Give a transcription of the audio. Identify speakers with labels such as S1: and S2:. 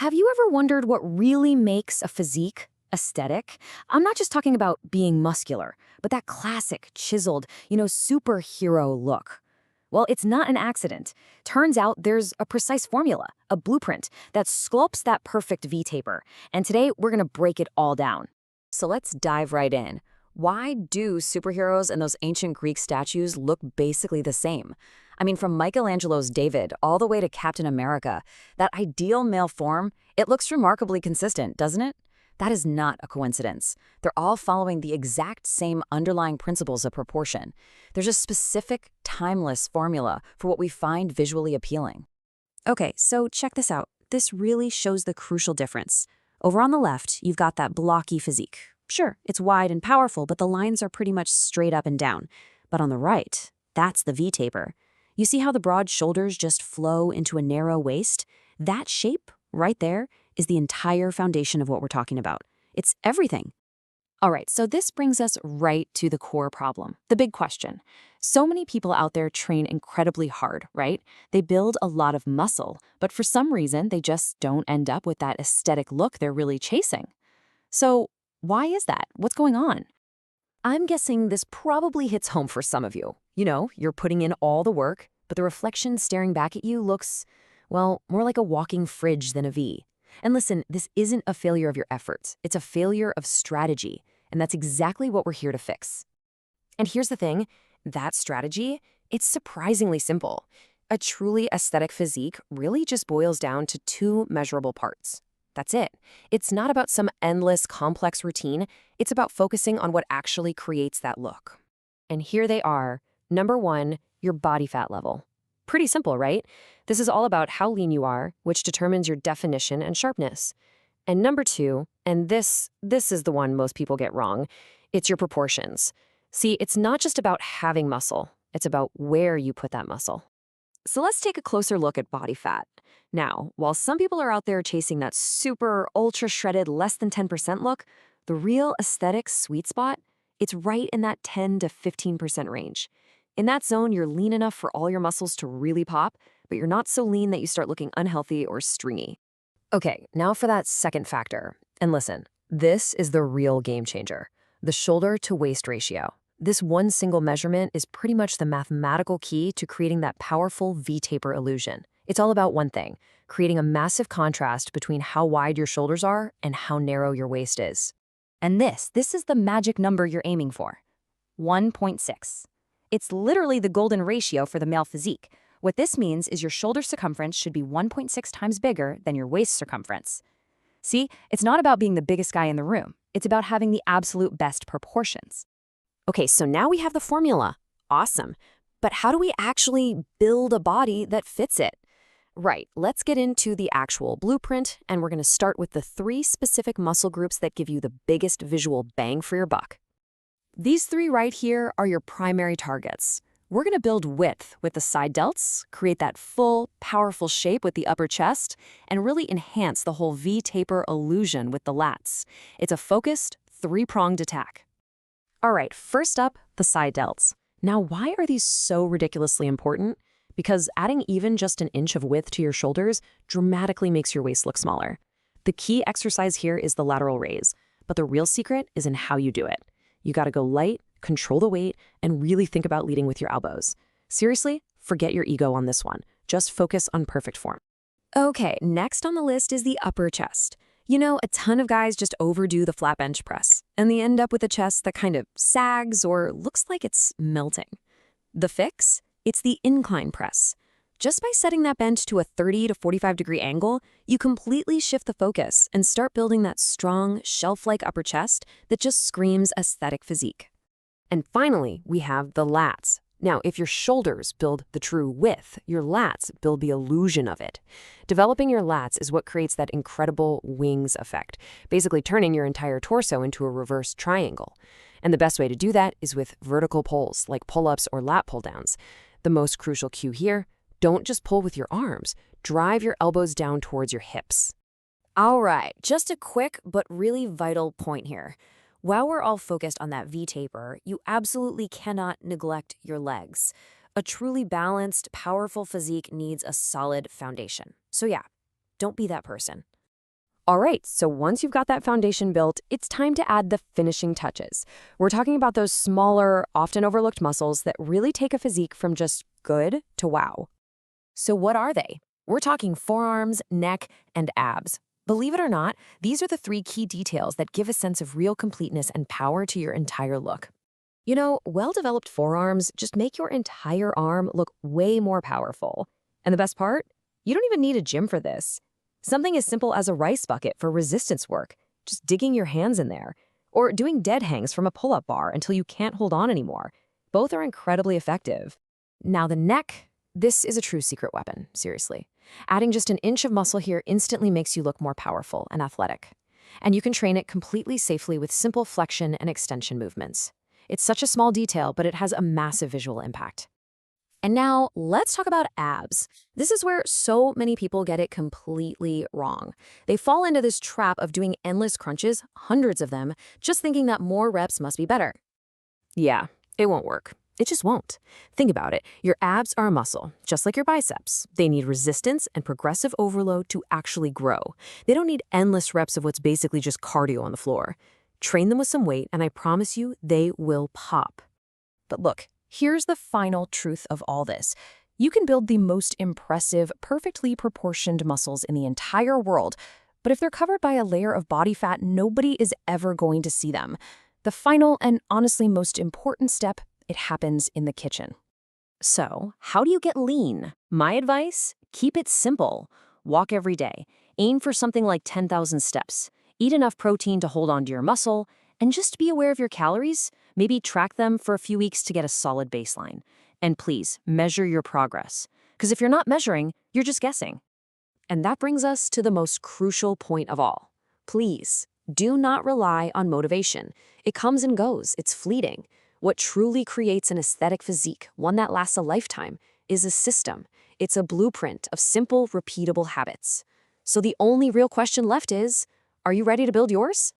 S1: Have you ever wondered what really makes a physique aesthetic? I'm not just talking about being muscular, but that classic, chiseled, superhero look. Well, it's not an accident. Turns out there's a precise formula, a blueprint, that sculpts that perfect V-taper. And today, we're gonna break it all down. So let's dive right in. Why do superheroes and those ancient Greek statues look basically the same? I mean, from Michelangelo's David all the way to Captain America, that ideal male form, it looks remarkably consistent, doesn't it? That is not a coincidence. They're all following the exact same underlying principles of proportion. There's a specific, timeless formula for what we find visually appealing. Okay, so check this out. This really shows the crucial difference. Over on the left, you've got that blocky physique. Sure, it's wide and powerful, but the lines are pretty much straight up and down. But on the right, that's the V-taper. You see how the broad shoulders just flow into a narrow waist? That shape, right there, is the entire foundation of what we're talking about. It's everything. All right, so this brings us right to the core problem, the big question. So many people out there train incredibly hard, right? They build a lot of muscle, but for some reason, they just don't end up with that aesthetic look they're really chasing. So why is that? What's going on? I'm guessing this probably hits home for some of you. You're putting in all the work, but the reflection staring back at you looks, well, more like a walking fridge than a V. And listen, this isn't a failure of your efforts. It's a failure of strategy. And that's exactly what we're here to fix. And here's the thing, that strategy, it's surprisingly simple. A truly aesthetic physique really just boils down to two measurable parts. That's it. It's not about some endless, complex routine. It's about focusing on what actually creates that look. And here they are. Number one, your body fat level. Pretty simple, right? This is all about how lean you are, which determines your definition and sharpness. And number two, and this is the one most people get wrong, it's your proportions. See, it's not just about having muscle. It's about where you put that muscle. So let's take a closer look at body fat. Now, while some people are out there chasing that super ultra-shredded less than 10% look, the real aesthetic sweet spot, it's right in that 10 to 15% range. In that zone, you're lean enough for all your muscles to really pop, but you're not so lean that you start looking unhealthy or stringy. Okay, now for that second factor. And listen, this is the real game changer, the shoulder to waist ratio. This one single measurement is pretty much the mathematical key to creating that powerful V-taper illusion. It's all about one thing, creating a massive contrast between how wide your shoulders are and how narrow your waist is. And this is the magic number you're aiming for, 1.6. It's literally the golden ratio for the male physique. What this means is your shoulder circumference should be 1.6 times bigger than your waist circumference. See, it's not about being the biggest guy in the room. It's about having the absolute best proportions. Okay, so now we have the formula. Awesome. But how do we actually build a body that fits it? Right, let's get into the actual blueprint, and we're going to start with the three specific muscle groups that give you the biggest visual bang for your buck. These three right here are your primary targets. We're going to build width with the side delts, create that full, powerful shape with the upper chest, and really enhance the whole V-taper illusion with the lats. It's a focused, three-pronged attack. All right, first up, the side delts. Now, why are these so ridiculously important? Because adding even just an inch of width to your shoulders dramatically makes your waist look smaller. The key exercise here is the lateral raise, but the real secret is in how you do it. You gotta go light, control the weight, and really think about leading with your elbows. Seriously, forget your ego on this one. Just focus on perfect form. Okay, next on the list is the upper chest. A ton of guys just overdo the flat bench press, and they end up with a chest that kind of sags or looks like it's melting. The fix? It's the incline press. Just by setting that bench to a 30 to 45 degree angle, you completely shift the focus and start building that strong, shelf-like upper chest that just screams aesthetic physique. And finally, we have the lats. Now, if your shoulders build the true width, your lats build the illusion of it. Developing your lats is what creates that incredible wings effect, basically turning your entire torso into a reverse triangle. And the best way to do that is with vertical pulls, like pull-ups or lat pull-downs. The most crucial cue here, don't just pull with your arms, drive your elbows down towards your hips. All right, just a quick but really vital point here. While we're all focused on that V-taper, you absolutely cannot neglect your legs. A truly balanced, powerful physique needs a solid foundation. So yeah, don't be that person.
S2: All right, so once you've got that foundation built, it's time to add the finishing touches. We're talking about those smaller, often overlooked muscles that really take a physique from just good to wow.
S1: So what are they? We're talking forearms, neck, and abs. Believe it or not, these are the three key details that give a sense of real completeness and power to your entire look. You know, well-developed forearms just make your entire arm look way more powerful. And the best part? You don't even need a gym for this. Something as simple as a rice bucket for resistance work, just digging your hands in there, or doing dead hangs from a pull-up bar until you can't hold on anymore. Both are incredibly effective. Now the neck, this is a true secret weapon, seriously. Adding just an inch of muscle here instantly makes you look more powerful and athletic. And you can train it completely safely with simple flexion and extension movements. It's such a small detail, but it has a massive visual impact. And now let's talk about abs. This is where so many people get it completely wrong. They fall into this trap of doing endless crunches, hundreds of them, just thinking that more reps must be better. Yeah, it won't work. It just won't. Think about it. Your abs are a muscle, just like your biceps. They need resistance and progressive overload to actually grow. They don't need endless reps of what's basically just cardio on the floor. Train them with some weight, and I promise you, they will pop. But look, here's the final truth of all this. You can build the most impressive, perfectly proportioned muscles in the entire world, but if they're covered by a layer of body fat, nobody is ever going to see them. The final and honestly most important step, it happens in the kitchen. So, how do you get lean? My advice? Keep it simple. Walk every day. Aim for something like 10,000 steps. Eat enough protein to hold on to your muscle, and just be aware of your calories. Maybe track them for a few weeks to get a solid baseline. And please, measure your progress. Because if you're not measuring, you're just guessing. And that brings us to the most crucial point of all. Please, do not rely on motivation. It comes and goes. It's fleeting. What truly creates an aesthetic physique, one that lasts a lifetime, is a system. It's a blueprint of simple, repeatable habits. So the only real question left is, are you ready to build yours?